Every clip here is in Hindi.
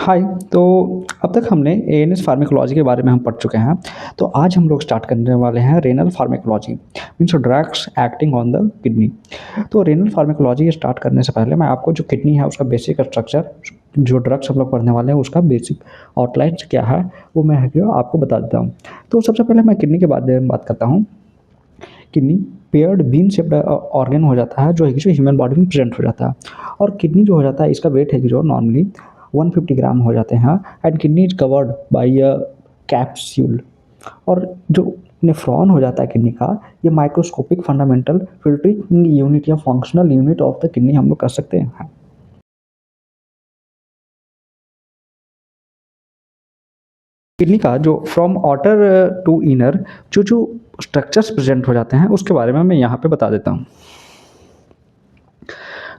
हाय। तो अब तक हमने एएनएस फार्माकोलॉजी के बारे में हम पढ़ चुके हैं। तो आज हम लोग स्टार्ट करने वाले हैं renal pharmacology, means drugs acting on the kidney. तो रेनल फार्माकोलॉजी स्टार्ट करने से पहले मैं आपको जो किडनी है उसका बेसिक स्ट्रक्चर, जो ड्रग्स हम लोग पढ़ने वाले हैं उसका बेसिक आउटलाइन क्या है वो मैं जो आपको बता देता हूँ। तो सबसे पहले मैं किडनी के बारे में बात करता हूँ। Kidney paired bean shaped organ हो जाता है जो है कि जो ह्यूमन बॉडी में प्रेजेंट हो जाता है। और किडनी जो हो जाता है इसका वेट है कि जो नॉर्मली 150 ग्राम हो जाते हैं। And kidney is covered by a capsule. और जो नेफ्रॉन हो जाता है किडनी का, ये माइक्रोस्कोपिक फंडामेंटल फिल्टरिंग यूनिट या functional unit of the kidney हम लोग कर सकते हैं। किडनी का जो फ्रॉम आउटर टू इनर जो जो स्ट्रक्चर्स प्रेजेंट हो जाते हैं उसके बारे में मैं यहाँ पे बता देता हूँ।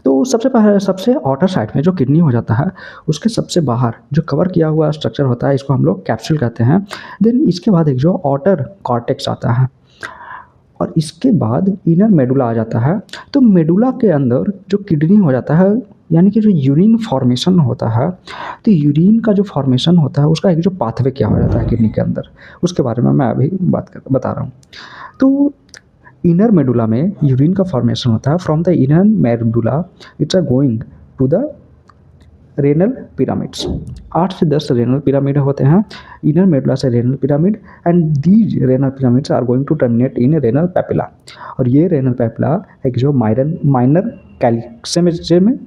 तो सबसे पहले सबसे आउटर साइड में जो किडनी हो जाता है उसके सबसे बाहर जो कवर किया हुआ स्ट्रक्चर होता है इसको हम लोग कैप्सूल कहते हैं। देन इसके बाद एक जो आउटर कॉर्टेक्स आता है और इसके बाद इनर मेडुला आ जाता है। तो मेडुला के अंदर जो किडनी हो जाता है, यानी कि जो यूरिन फॉर्मेशन होता है, तो यूरिन का जो फॉर्मेशन होता है उसका एक जो पाथवे क्या हो जाता है किडनी के अंदर, उसके बारे में मैं अभी बता रहा हूँ। तो इनर मेडुला में यूरिन का फॉर्मेशन होता है। From the inner medulla it's are going to the renal pyramids. 8 से 10 रेनल पिरामिड होते हैं इनर मेडुला से renal pyramid. And these renal pyramids are going to terminate in renal papilla. और ये रेनल पेपिला एक जो माइनर कैलिक्सेज में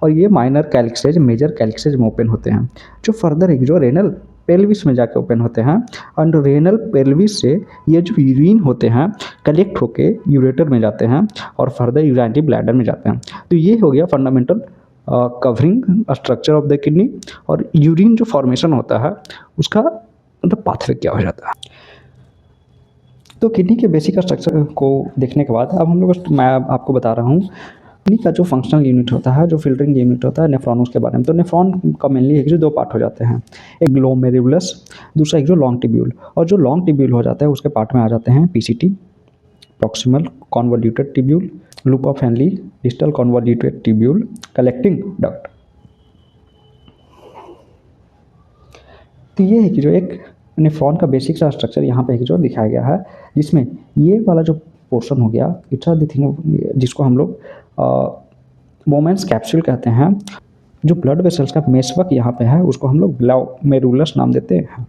और ये माइनर कैलिक्सेज मेजर कैलिक्सेज में ओपन होते हैं, जो फर्दर एक जो रेनल पेल्विस में जाके ओपन होते हैं। एंड रेनल पेल्विस से ये जो यूरिन होते हैं कलेक्ट होके यूरेटर में जाते हैं और फर्दर यूरिनरी ब्लैडर में जाते हैं। तो ये हो गया fundamental covering structure of the kidney. और यूरिन जो फॉर्मेशन होता है उसका मतलब पाथवे क्या हो जाता है। तो किडनी के बेसिक स्ट्रक्चर को देखने के बाद अब हम लोग मैं आपको बता रहा हूँ किडनी का जो फंक्शनल यूनिट होता है, जो फिल्टरिंग यूनिट होता है, नेफ्रॉन, उसके बारे में। तो नेफ्रॉन का मेनली एक जो दो पार्ट हो जाते हैं, एक ग्लोमेरुलस, दूसरा एक जो लॉन्ग टिब्यूल। और जो लॉन्ग टिब्यूल हो जाता है उसके पार्ट में आ जाते हैं PCT, proximal convoluted tubule, loop of Henley, distal convoluted tubule, collecting duct. तो ये है कि जो एक नेफ्रॉन का बेसिक सा स्ट्रक्चर यहाँ पे जो दिखाया गया है, जिसमें ये वाला जो पोर्शन हो गया इट्स द थिंग जिसको हम लोग मोमेंट्स कैप्सूल कहते हैं। जो ब्लड वेसल्स का मेसवर्क यहाँ पे है उसको हम लोग ग्लोमेरुलस नाम देते हैं।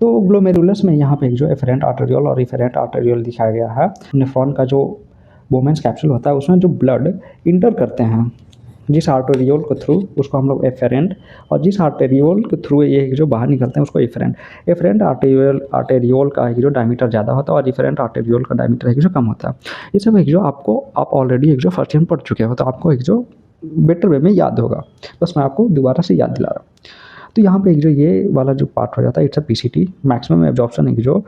तो ग्लोमेरुलस में यहाँ पे जो एफरेंट आर्टेरियोल और इफेरेंट आर्टेरियोल दिखाया गया है। नेफ्रॉन का जो वोमेंस कैप्सूल होता है उसमें जो ब्लड इंटर करते हैं जिस आर्टेरियोल के थ्रू उसको हम लोग एफरेंट, और जिस आर्टेरियोल के थ्रू ये जो बाहर निकलते हैं उसको इफरेंट। एफरेंट आर्टेरियोल का जो डायमीटर ज़्यादा होता है और इफरेंट आर्टेरियोल का डायमीटर जो कम होता है। ये सब एक जो आपको आप ऑलरेडी एक जो फर्स्ट ईयर पढ़ चुके हो तो आपको एक जो बेटर वे में याद होगा, बस मैं आपको दोबारा से याद दिला रहा हूँ। तो यहाँ पे एक जो ये वाला जो पार्ट हो जाता है it's a PCT, maximum absorption एक जो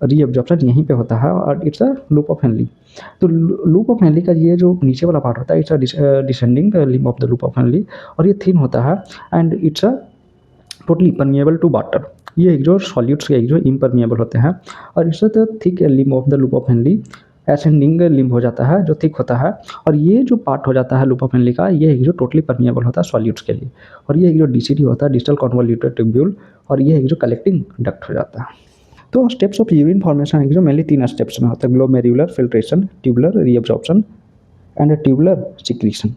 रीअब्जॉर्प्शन यहीं पे होता है और it's a loop of Henle. तो लूप ऑफ हेनली का ये जो नीचे वाला पार्ट होता है it's a descending limb of the loop of Henle, और ये थिन होता है and it's a totally permeable to water. ये एक जो सॉल्यूट्स के एक जो इम्परमिएबल होते हैं। और it's the thick limb of the loop of Henley, ascending limb हो जाता है जो थिक होता है। और ये जो पार्ट हो जाता है लूप ऑफ हेनली का, ये एक जो टोटली परमिएबल होता है सॉल्यूट्स के लिए। और ये एक जो डीसीटी होता है, डिस्टल कॉन्वोल्यूटेड ट्यूब्यूल, और ये एक जो कलेक्टिंग डक्ट हो जाता है। तो स्टेप्स ऑफ यूरिन फॉर्मेशन जो मेनली 3 स्टेप्स में होता है, glomerular filtration, tubular reabsorption and tubular secretion.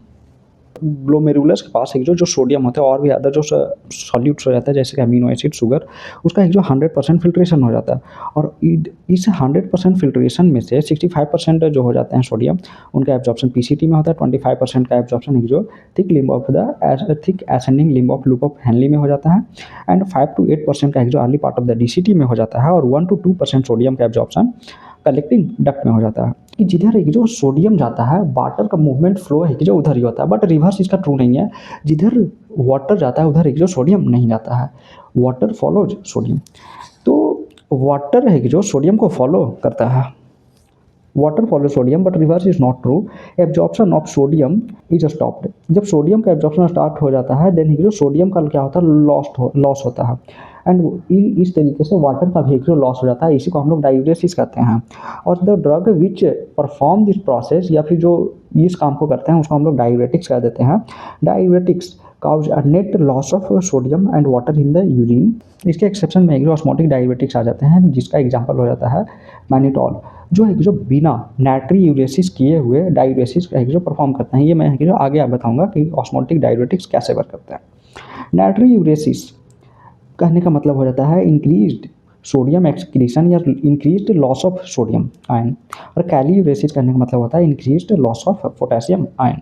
Glomerulus के पास एक जो सोडियम होता है और भी अदर जो सॉल्यूट्स हो जाता है जैसे कि अमीनो एसिड, शुगर, उसका एक जो 100% फिल्ट्रेशन हो जाता है। और इस 100% फिल्ट्रेशन में से 65% जो हो जाते हैं सोडियम, उनका एब्जॉर्प्शन पीसीटी में होता है। 25% का एब्जॉर्प्शन एक जो thick limb of the thick ascending limb of loop of Henley में हो जाता है। एंड 5 to 8% का एक जो early part of the DCT में हो जाता है। और 1 to 2% सोडियम का एब्जॉर्प्शन कलेक्टिंग डक्ट में हो जाता है। कि जिधर एक जो सोडियम जाता है वाटर का मूवमेंट फ्लो है कि जो उधर ही होता है, बट रिवर्स इसका ट्रू नहीं है। जिधर वाटर जाता है उधर एक जो सोडियम नहीं जाता है, वाटर फॉलोज सोडियम। तो वाटर है कि जो सोडियम को फॉलो करता है, water follow sodium, but reverse is not true. Absorption of sodium is stopped. जब सोडियम का एब्जॉर्प्शन स्टार्ट हो जाता है देन जो सोडियम का क्या होता है लॉस होता है। एंड इस तरीके से वाटर का भी एक जो लॉस हो जाता है, इसी को हम लोग डायूरेसिस कहते हैं। और the drug which perform this process, या फिर जो इस काम को करते हैं उसको हम लोग डायूरेटिक्स कह देते हैं। Diuretics cause a net loss of sodium and water in the urine. इसके एक्सेप्शन में एक जो ऑस्मोटिक डायूरेटिक्स आ जाते हैं, जिसका एग्जाम्पल हो जाता है मैनिटॉल, जो एक जो बिना नाइट्री यूरेसिस किए हुए डायूरेसिस का एक जो परफॉर्म करते हैं। ये मैं जो आगे आप बताऊंगा कि ऑस्मोटिक डायूरेटिक्स कैसे वर्क करते हैं। नाइट्री यूरेसिस कहने का मतलब हो जाता है इंक्रीज्ड सोडियम एक्सक्रीशन या increased loss of sodium ion, और कैली यूरेसिस कहने का मतलब होता है increased loss of potassium ion.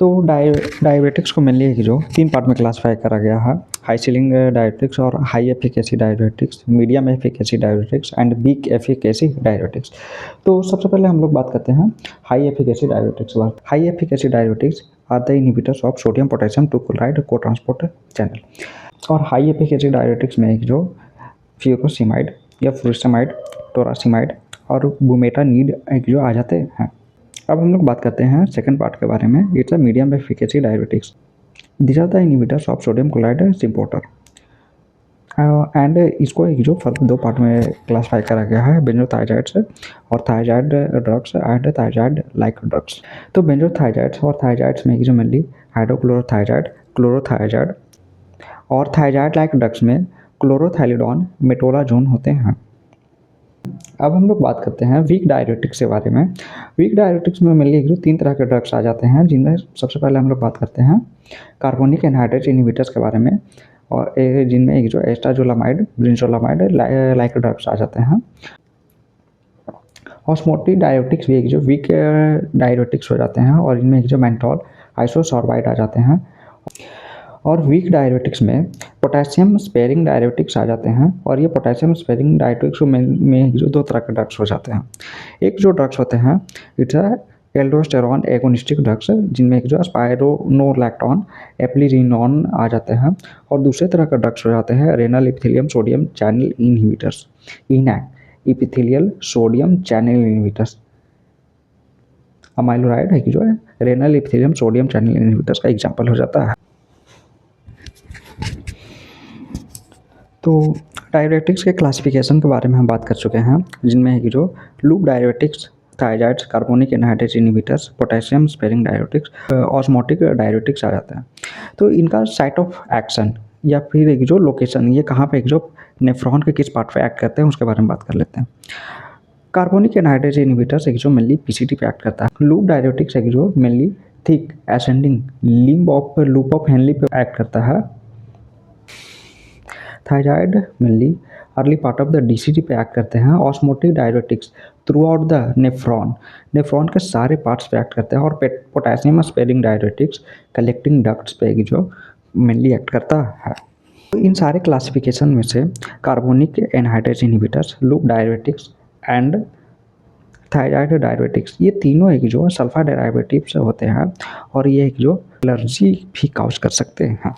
तो डायबिटिक्स को मेनली जो 3 पार्ट में क्लासिफाई करा गया है, हाई सीलिंग डायबिटिक्स और high efficacy diabetics, medium efficacy diabetics and weak efficacy diabetics. तो सबसे पहले हम लोग बात करते हैं हाई एफिकेसी डायबिटिक्स बात। High efficacy diabetics are the inhibitors of sodium potassium two chloride को ट्रांसपोर्ट चैनल। और हाई एफिकेसी डायबिटिक्स में एक जो फ्यूरोसिमाइड या फ्यूरोसिमाइड, टोरासिमाइड और बुमेटानीड एक जो आ जाते हैं। अब हम लोग बात करते हैं सेकंड पार्ट के बारे में। It's a medium efficacy diuretics. This are the inhibitors of sodium chloride symporter. And इसको एक जो फर्दर 2 पार्ट में क्लासिफाई करा गया है, बेंजोथायजाइड्स और thiazide drugs and thiazide like drugs. तो बेंजोथायजाइड्स और थायजाइड्स में एक जो मेनली हाइड्रोक्लोरोथायजाइड, क्लोरोथायजाइड और थायजाइड लाइक ड्रग्स में क्लोरोथाइलिडोन, मेटोलाजोन होते हैं। अब हम लोग बात करते हैं वीक डायरेटिक्स के बारे में। वीक डायरेटिक्स में मेनली जो 3 तरह के ड्रग्स आ जाते हैं, जिनमें सबसे पहले हम लोग बात करते हैं कार्बोनिक एनहाइड्रेट इनहिबिटर्स के बारे में, और जिनमें एक जो एस्टाजोलामाइड, ब्रिंजोलामाइड लाइक ड्रग्स आ जाते हैं। ऑस्मोटिक डायरेटिक्स भी एक जो वीक डायरेटिक्स हो जाते हैं, और इनमें एक जो मेंथॉल, आइसोसॉर्बाइड आ जाते हैं। और वीक डायरेटिक्स में पोटेशियम स्पेयरिंग डायरेटिक्स आ जाते हैं, और ये पोटेशियम स्पेयरिंग डायरेटिक्स में जो 2 तरह के ड्रग्स हो जाते हैं। एक जो ड्रग्स होते हैं इट्स एल्डोस्टेरॉन एगोनिस्टिक ड्रग्स, जिनमें एक जो स्पाइरोनोलैक्टोन, एप्लिरिनोन आ जाते हैं। और दूसरे तरह का ड्रग्स हो जाते हैं renal epithelium sodium channel inhibitors, ENIAC epithelial sodium channel inhibitors. अमाइलोराइड है कि जो है renal epithelium sodium channel inhibitors का एग्जाम्पल हो जाता है। तो डायरेटिक्स के क्लासिफिकेशन के बारे में हम बात कर चुके हैं, जिनमें है कि जो loop diuretics, thiazides, carbonic anhydrase inhibitors, potassium sparing diuretics, osmotic diuretics आ जाते हैं। तो इनका साइट ऑफ एक्शन या फिर एक जो लोकेशन, ये कहाँ पे एक जो नेफ्रॉन के किस पार्ट पे एक्ट करते हैं उसके बारे में बात कर लेते हैं। कार्बोनिक एनहाइड्रेट इनहिबिटर्स एक जो मेनली पीसीटी पे एक्ट करता है। लूप डायरेटिक्स एक जो mainly thick ascending limb of loop of Henley पे एक्ट करता है। Thyroid mainly early part of the DCT पे एक्ट करते हैं। Osmotic diuretics through out the nephron के सारे पार्ट्स पे एक्ट करते हैं। और potassium sparing diuretics collecting ducts पे जो मेनली एक्ट करता है। तो इन सारे क्लासिफिकेशन में से carbonic anhydrase inhibitors, loop diuretics and thyroid diuretics, ये तीनों एक जो सल्फा डेरिवेटिव्स होते हैं, और ये एक जो एलर्जी भी काउज कर सकते हैं।